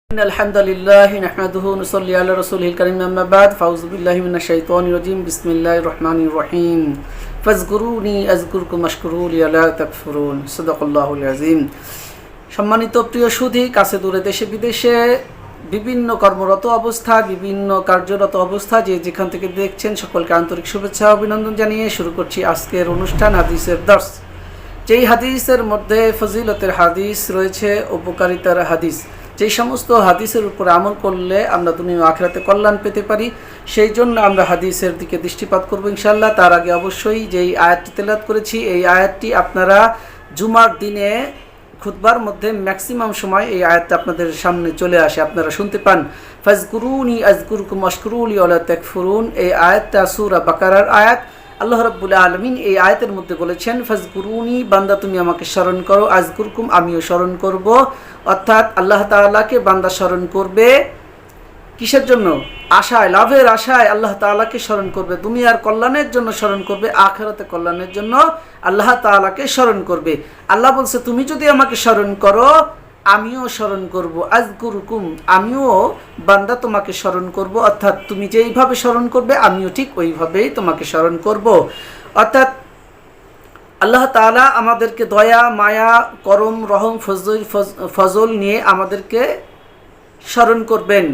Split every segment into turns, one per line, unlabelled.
إن الحمد لله نحمده ونصلي على رسوله الكريم أما بعد فأعوذ بالله من الشيطان الرجيم بسم الله الرحمن الرحيم فاذكروني أذكركم واشكروا لي لا تكفرون صدق الله العظيم। সম্মানিত প্রিয় সুধী, কাছে দূরে দেশে বিদেশে বিভিন্ন কর্মরত অবস্থা, বিভিন্ন কার্যরত অবস্থা যে যেখান থেকে দেখছেন সকলকে আন্তরিক শুভেচ্ছা অভিনন্দন জানিয়ে শুরু করছি আজকের অনুষ্ঠান হাদিসের দর্স। যেই হাদিসের মধ্যে ফজিলতের হাদিস রয়েছে, উপকারিতার হাদিস, যেই সমস্ত হাদিসের উপর আমল করলে আমরা দুনিয়া ও আখিরাতে কল্যাণ পেতে পারি, সেই জন্য আমরা হাদিসের দিকে দৃষ্টিপাত করব ইনশাআল্লাহ। তার আগে অবশ্যই যেই আয়াতটি তেলাওয়াত করেছি, এই আয়াতটি আপনারা জুমার দিনে খুতবার মধ্যে ম্যাক্সিমাম সময় এই আয়াতটা আপনাদের সামনে চলে আসে, আপনারা শুনতে পান। ফাজকুরুনি আযকুরকুম ওয়াশকুরুলি ওয়ালা তাকফুরুন, এই আয়াতটা সূরা বাকারার আয়াত। আল্লাহ রাব্বুল আলামিন এই আয়াতের মধ্যে বলেছেন, ফাজকুরুনি, বান্দা তুমি আমাকে স্মরণ করো, আযকুরকুম, আমিও স্মরণ করব। অর্থাৎ আল্লাহ তাআলাকে বান্দা স্মরণ করবে কিসের জন্য? আশায়, লাভের আশায় আল্লাহ তাআলাকে স্মরণ করবে, দুনিয়ার কল্যাণের জন্য স্মরণ করবে, আখিরাতে কল্যাণের জন্য আল্লাহ তাআলাকে স্মরণ করবে। আল্লাহ বলছে, তুমি যদি আমাকে স্মরণ করো আমিও স্মরণ করব, আযকুরকুম, আমিও বান্দা তোমাকে স্মরণ করব। অর্থাৎ তুমি যেইভাবে স্মরণ করবে আমিও ঠিক ওইভাবেই তোমাকে স্মরণ করব। অর্থাৎ আল্লাহ তাআলা আমাদেরকে দয়া, মায়া, করম, রহম, ফজল নিয়ে আমাদেরকে স্মরণ করবেন,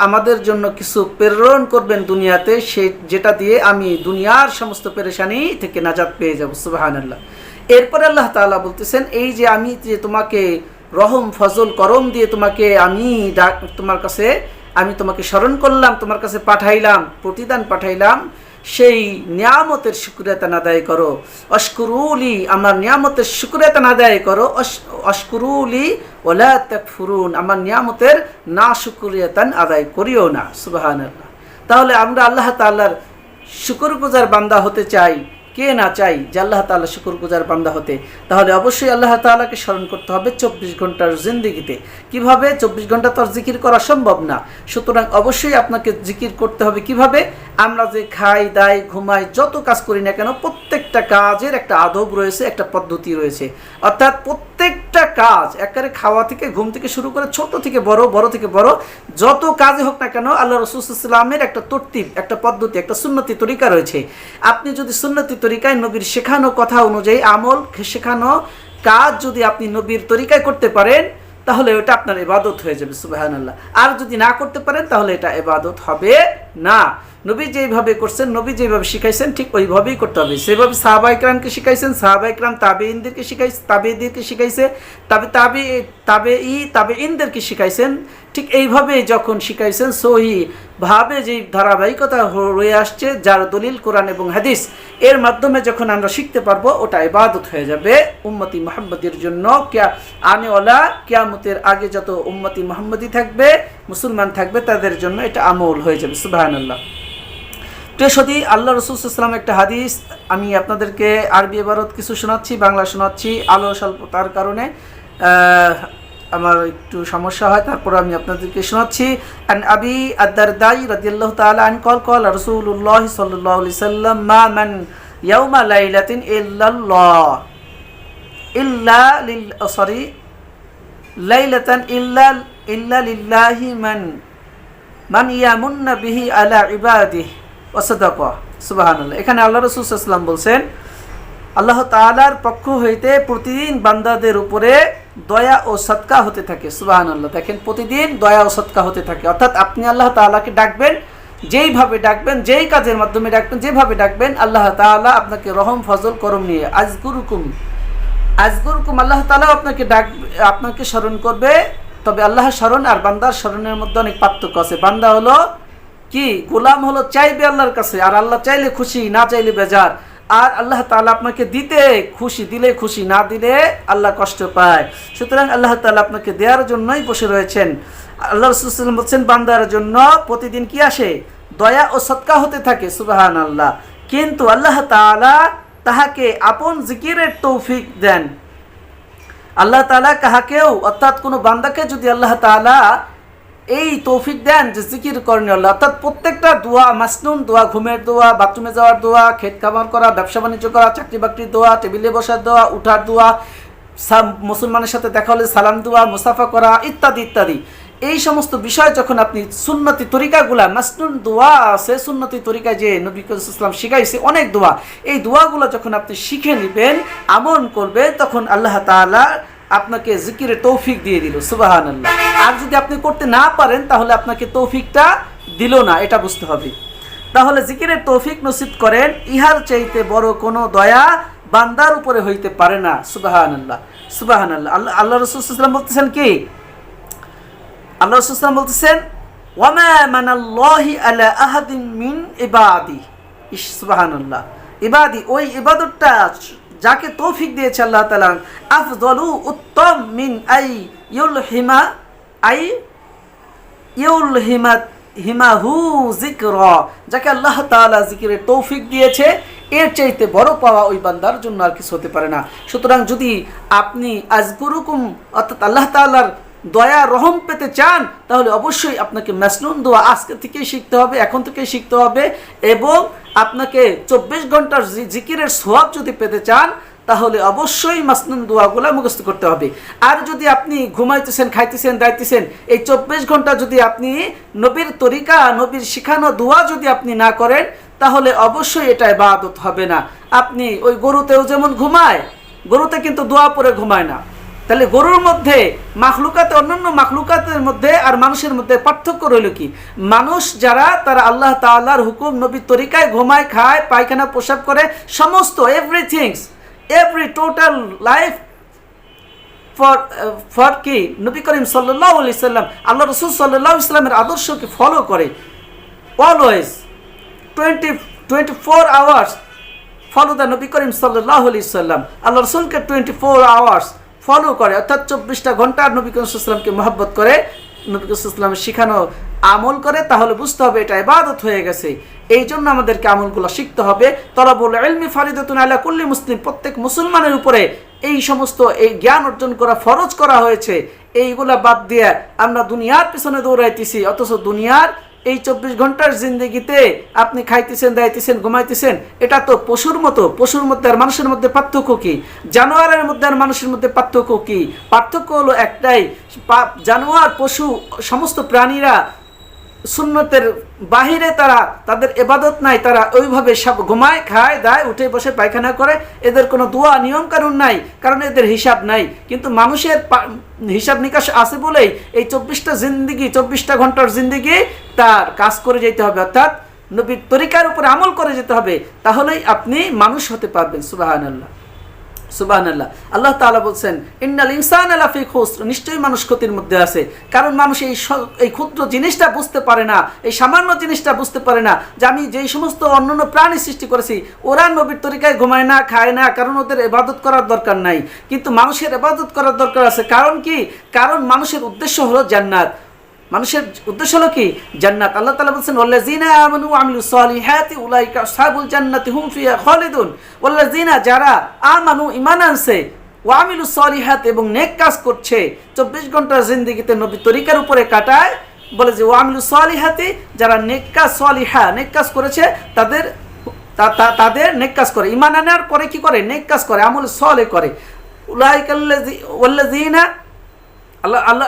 আমাদের জন্য কিছু প্রেরণ করবেন দুনিয়াতে, যেটা দিয়ে আমি দুনিয়ার সমস্ত পেরেশানি থেকে নাজাত পেয়ে যাব। সুবহানাল্লাহ। এরপরে আল্লাহ তাআলা বলতেছেন, এই যে আমি যে তোমাকে রহম, ফজল, করম দিয়ে তোমাকে আমি তোমাকে স্মরণ করলাম, তোমার কাছে পাঠাইলাম, প্রতিদান পাঠাইলাম, সেই নিয়ামতের শুকরিয়া আদায় করো। অশকুরুলি, আমার নিয়ামতের শুকরিয়া আদায় করো। অশকুরুলি ওয়ালা তাকফুরুন, আমার নিয়ামতের না শুকরিয়া আদায় করিও না। সুবহানাল্লাহ। তাহলে আমরা আল্লাহ তাআলার শুকরগুজার বান্দা হতে চাই, কে না চাই যে আল্লাহ তাআলা শুকরগুজার বান্দা হতে? তাহলে অবশ্যই আল্লাহ তাআলাকে স্মরণ করতে হবে 24 ঘন্টার জিন্দেগিতে। কিভাবে? 24 ঘন্টা তো আর জিকির করা সম্ভব না, সুতরাং অবশ্যই আপনাকে জিকির করতে হবে। কিভাবে? আমরা যে খাই, দাই, ঘুমাই, যত কাজ করি না কেন, প্রত্যেকটা কাজের একটা আদব রয়েছে, একটা পদ্ধতি রয়েছে। অর্থাৎ প্রত্যেকটা কাজ, একেবারে খাওয়া থেকে, ঘুম থেকে শুরু করে ছোট থেকে বড়, বড় থেকে বড়, যত কাজে হোক না কেন, আল্লাহ রাসূল সাল্লাল্লাহু আলাইহি ওয়াসাল্লামের একটা তরতিব, একটা পদ্ধতি, একটা সুন্নতি তরিকা রয়েছে। আপনি যদি সুন্নতি তরিকায় নবীর শেখানো কথা অনুযায়ী আমল, শেখানো কাজ যদি আপনি নবীর তরিকায় করতে পারেন, তাহলে ওটা আপনার ইবাদত হয়ে যাবে। সুবহানাল্লাহ। আর যদি না করতে পারেন তাহলে এটা ইবাদত হবে না। নবী যেইভাবে করছেন, নবী যেভাবে শিখাইছেন, ঠিক ওইভাবেই করতে হবে। সেভাবে সাহাবায়ে কেরামকে শিখাইছেন, সাহাবায়ে কেরাম তাবেঈনদেরকে শিখাইছে, তাবেঈনদেরকে শিখাইছেন, ঠিক এইভাবে যখন শিখাইছেন, সহিভাবে যেই ধারাবাহিকতা রয়ে আসছে, যার দলিল কোরআন এবং হাদিস, এর মাধ্যমে যখন আমরা শিখতে পারবো, ওটা ইবাদত হয়ে যাবে উম্মতি মুহাম্মদের জন্য। আনেওয়ালা কিয়ামতের আগে যত উম্মতি মুহাম্মদি থাকবে, মুসলমান থাকবে, তাদের জন্য এটা আমল হয়ে যাবে। সুবহানাল্লাহ। প্রিয়সদী, আল্লাহ রাসূল সাল্লাল্লাহু আলাইহি ওয়াসাল্লাম একটা হাদিস, আমি আপনাদেরকে আরবি ইবারত কিছু শোনাচ্ছি, বাংলা শোনাচ্ছি, আলো স্বল্পতার কারণে আমার একটু সমস্যা হয়, তারপর আমি আপনাদেরকে শোনাচ্ছি। আন আবি আদ-দারদাই রাদিয়াল্লাহু তাআলা আন ক্বাল রাসূলুল্লাহ সাল্লাল্লাহু আলাইহি ওয়াসাল্লাম, মা মান ইয়াউমা লাইলাতিন লাইলাতান ইল্লা লিল্লাহি মান ইয়ামুন্না বিহি আলা ইবাদিহি ওয়া সাদাকা। সুবহানাল্লাহ। এখানে আল্লাহ রাসূল সাল্লাল্লাহু আলাইহি ওয়াসাল্লাম বলছেন, আল্লাহ তাআলার পক্ষ হইতে প্রতিদিন বান্দাদের উপরে দয়া ও সদকা হতে থাকে। সুবহানাল্লাহ। দেখেন, প্রতিদিন দয়া ও সদকা হতে থাকে। অর্থাৎ আপনি আল্লাহ তাআলাকে ডাকবেন, যেইভাবে ডাকবেন, যেই কাজের মাধ্যমে ডাকবেন, যেভাবে ডাকবেন, আল্লাহ তাআলা আপনাকে রহম, ফজল, করম নিয়ে আযকুরকুম, আল্লাহ তাআলা আপনাকে স্মরণ করবে। তবে আল্লাহর স্মরণ আর বান্দার স্মরণের মধ্যে অনেক পার্থক্য আছে। বান্দা হলো কি, গোলাম হলো চাইবে আল্লাহর কাছে, আর আল্লাহ চাইলে খুশি, না চাইলে বেজার। আর আল্লাহ তাআলা আপনাকে দিতে খুশি, দিলে খুশি, না দিলে আল্লাহ কষ্ট পায়। সুতরাং আল্লাহ তাআলা আপনাকে দেওয়ার জন্যই বসে রয়েছেন। আল্লাহ রাসূল সাল্লাল্লাহু আলাইহি ওয়াসাল্লাম বলছেন, বান্দার জন্য প্রতিদিন কি আসে? দয়া ও সদকা হতে থাকে। সুবহানাল্লাহ। কিন্তু আল্লাহ তাআলা তাহাকে আপন জিকিরের তৌফিক দেন। আল্লাহ তাআলা কাহাকেও, অর্থাৎ কোনো বান্দাকে যদি আল্লাহ তাআলা এই তৌফিক দেন যে জিকির করেন আল্লাহ, অর্থাৎ প্রত্যেকটা দোয়া, মাসনুন দোয়া, ঘুমের দোয়া, বাথরুমে যাওয়ার দোয়া, ক্ষেত খামার করা, ব্যবসা বাণিজ্য করা, চাকরি বাকরির দোয়া, টেবিলে বসার দোয়া, উঠার দোয়া, মুসলমানের সাথে দেখা হলে সালাম দোয়া, মুসাফা করা, ইত্যাদি ইত্যাদি, এই সমস্ত বিষয় যখন আপনি সুন্নতি তরিকাগুলা, মাসনুন দোয়া আছে সুন্নতি তরিকায় যে নবী করিম সাল্লাল্লাহু আলাইহি ওয়াসাল্লাম শিখাইছে অনেক দোয়া, এই দোয়াগুলো যখন আপনি শিখে নেবেন, আমল করবেন, তখন আল্লাহ তাআলা আপনাকে জিকিরের তৌফিক দিয়ে দিল। সুবহানাল্লাহ। আর যদি আপনি করতে না পারেন তাহলে আপনাকে তৌফিকটা দিল না, এটা বুঝতে হবে। তাহলে জিকিরের তৌফিক নসিব করেন, ইহার চাইতে বড় কোনো দয়া বান্দার উপরে হইতে পারে না। সুবহানাল্লাহ, সুবহানাল্লাহ। আল্লাহ রাসূল সাল্লাল্লাহু আলাইহি ওয়াসাল্লাম বলতেছেন কি? আল্লাহ রাসূল সাল্লাল্লাহু আলাইহি ওয়াসাল্লাম বলতেছেন, ওয়ামা মানাল্লাহি আলা আহাদিন মিন ইবাদি। সুবহানাল্লাহ। ইবাদি, ওই ইবাদতটা যাকে তৌফিক দিয়েছে আল্লাহ তাআলা, আফদলু, উত্তম, মিন আই ইউলহিমা, আই ইউলহিমা হিমাহু যিকরা, যাকে আল্লাহ তাআলা জিকিরের তৌফিক দিয়েছে, এর চাইতে বড় পাওয়া ওই বান্দার জন্য আর কিছু হতে পারে না। সুতরাং যদি আপনি আযকুরুকুম অর্থাৎ আল্লাহ তাআলার দয়া রহম পেতে চান, তাহলে অবশ্যই আপনাকে মাসনুন দোয়া আজকে থেকেই শিখতে হবে, এখন থেকেই শিখতে হবে। এবং আপনাকে 24 ঘন্টার জিকিরের সওয়াব যদি পেতে চান, তাহলে অবশ্যই মাসনুন দোয়াগুলো মুখস্থ করতে হবে। আর যদি আপনি ঘুমাইতেছেন, খাইতেছেন, দাইতেছেন, এই 24 ঘন্টা যদি আপনি নবীর তরিকা, নবীর শিখানো দোয়া যদি আপনি না করেন, তাহলে অবশ্যই এটা ইবাদত হবে না। আপনি ওই গরুতেও যেমন ঘুমায়, গরুতে কিন্তু দোয়া পড়ে ঘুমায় না। তাহলে গরুর মধ্যে মাখলুকাতে, অন্যান্য মাখলুকাতের মধ্যে আর মানুষের মধ্যে পার্থক্য রইল কি? মানুষ যারা, তারা আল্লাহ তাআলার হুকুম, নবীর তরিকায় ঘুমায়, খায়, পায়খানা, প্রসাব করে, সমস্ত everythings, every total life for কি নবী করিম সাল্লাল্লাহু আলাইহি সাল্লাম, আল্লাহ রাসূল সাল্লাল্লাহু আলাইহি সাল্লামের আদর্শকে ফলো করে। Always 24 hours follow the Nabi Karim সাল্লাল্লাহু আলাইহি সাল্লাম, আল্লাহ রাসূলকে 24 আওয়ার্স ফলো করে, অর্থাৎ 24টা ঘন্টা নবী করিম সাল্লাল্লাহু আলাইহি সাল্লামকে মহব্বত করে, নবী করিম সাল্লাল্লাহু আলাইহি সাল্লামের শিখানো আমল করে, তাহলে বুঝতে হবে এটা ইবাদত হয়ে গেছে। এই জন্য আমাদেরকে আমলগুলো শিখতে হবে। তলাবুল ইলমি ফারিদাতুন আলা কুল্লি মুসলিম, প্রত্যেক মুসলমানের উপরে এই সমস্ত এই জ্ঞান অর্জন করা ফরজ করা হয়েছে। এইগুলা বাদ দিয়ে আমরা দুনিয়ার পিছনে দৌড়াইতেছি, অথচ দুনিয়ার এই 24 ঘন্টার জিন্দগিতে আপনি খাইতেছেন, দাইতেছেন, ঘুমাইতেছেন, এটা তো পশুর মতো। পশুর মধ্যে আর মানুষের মধ্যে পার্থক্য কি? জানোয়ারের মধ্যে আর মানুষের মধ্যে পার্থক্য কি? পার্থক্য হলো একটাই, জানোয়ার, পশু, সমস্ত প্রাণীরা সুন্নতের বাহিরে তারা, তাদের ইবাদত নাই, তারা ওইভাবে সব ঘুমায়, খায়, দায়, উঠে বসে পায়খানা করে, এদের কোনো দোয়া নিয়ম কানুন নাই, কারণ এদের হিসাব নাই। কিন্তু মানুষের হিসাব নিকাশ আছে বলেই এই 24টা জিন্দিগি, 24টা ঘন্টার জিন্দিগি তার কাজ করে যেতে হবে, অর্থাৎ নবীর তরিকার উপরে আমল করে যেতে হবে, তাহলেই আপনি মানুষ হতে পারবেন। সুবহানাল্লাহ, সুবহানাল্লাহ। আল্লাহ তাআলা বলছেন, ইন্নাল ইনসানা লাফি খুসর, নিশ্চয়ই মানুষ ক্ষতির মধ্যে আছে। কারণ মানুষ এই ক্ষুদ্র জিনিসটা বুঝতে পারে না, এই সামান্য জিনিসটা বুঝতে পারে না যে আমি যেই সমস্ত অন্যান্য প্রাণী সৃষ্টি করেছি, ওরা নবীর তরিকায় ঘুমায় না, খায় না, কারণ ওদের ইবাদত করার দরকার নাই। কিন্তু মানুষের ইবাদত করার দরকার আছে। কারণ কি? কারণ মানুষের উদ্দেশ্য হলো জান্নাত। মানুষের উদ্দেশ্য হলো কি? জান্নাত। আল্লাহ তাআলা বলেন, ওয়াল্লাযিনা আমানু ওয়া আমিলুস সালিহাতি উলাইকা আসহাবুল জান্নাতি হুম ফিহা খালিদুন। ওয়াল্লাযিনা, যারা আমানু, ঈমান আনছে, ওয়া আমিলুস সালিহাত, এবং নেক কাজ করছে, 24 ঘন্টা জিন্দেগিতে নবী তরিকার উপরে কাটায়, বলে যে ওয়া আমিলুস সালিহাতি, যারা নেক কাজ, সালিহা, নেক কাজ করেছে, তাদের নেক কাজ করে, ঈমান আনার পরে কি করে? নেক কাজ করে, আমল সালেহ করে। উলাইকাল্লাযি ওয়াল্লাযিনা,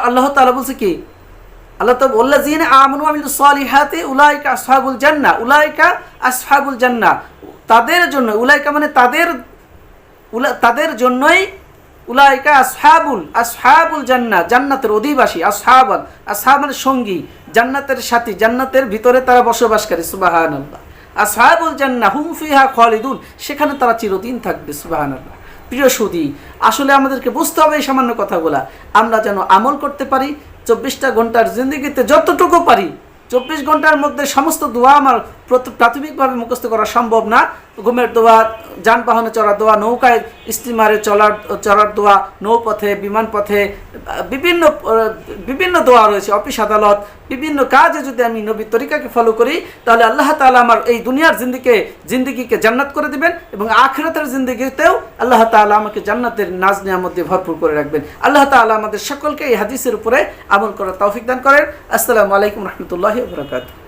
আল্লাহ তাআলা বলছে কি? আল্লাহ তাআলা ওয়াল্লাযিনা আমানু ওয়া আমিলুস সালিহাতি উলাইকা আসহাবুল জান্নাহ, উলাইকা আসহাবুল জান্নাহ, তাদের জন্য, উলাইকা মানে তাদের জন্যই, উলাইকা আসহাবুল জান্নাহ, জান্নাতের অধিবাসী। আসহাব মানে সঙ্গী, জান্নাতের সাথী, জান্নাতের ভিতরে তারা বসবাসকারী। সুবহানাল্লাহ। আসহাবুল জান্নাহ হুম ফিহা খালিদুন, সেখানে তারা চিরদিন থাকবে। সুবহানাল্লাহ। প্রিয় সুধী, আসলে আমাদেরকে বুঝতে হবে এই সামান্য কথাগুলা, আমরা যেন আমল করতে পারি। 24টা ঘন্টার জিন্দগিতে যতটুকু পারি, 24 ঘন্টার মধ্যে সমস্ত দোয়া আমার প্রাথমিকভাবে মুখস্থ করা সম্ভব না। ঘুমের দোয়া, যানবাহনে চড়ার দোয়া, নৌকায় স্টিমারে চড়ার দোয়া, নৌপথে, বিমান পথে, বিভিন্ন দোয়া রয়েছে, অফিস আদালত, বিভিন্ন কাজে যদি আমি নবীর তরিকাকে ফলো করি, তাহলে আল্লাহ তাআলা আমার এই দুনিয়ার জিন্দিগিকে জান্নাত করে দিবেন, এবং আখিরাতের জিন্দিগিতেও আল্লাহ তাআলা আমাকে জান্নাতের নাজ নিয়ামত দিয়ে ভরপুর করে রাখবেন। আল্লাহ তাআলা আমাদের সকলকে এই হাদিসের উপরে আমল করার তৌফিক দান করেন। আসসালামু আলাইকুম রাহমাতুল্লাহি ওয়া বারাকাতুহু।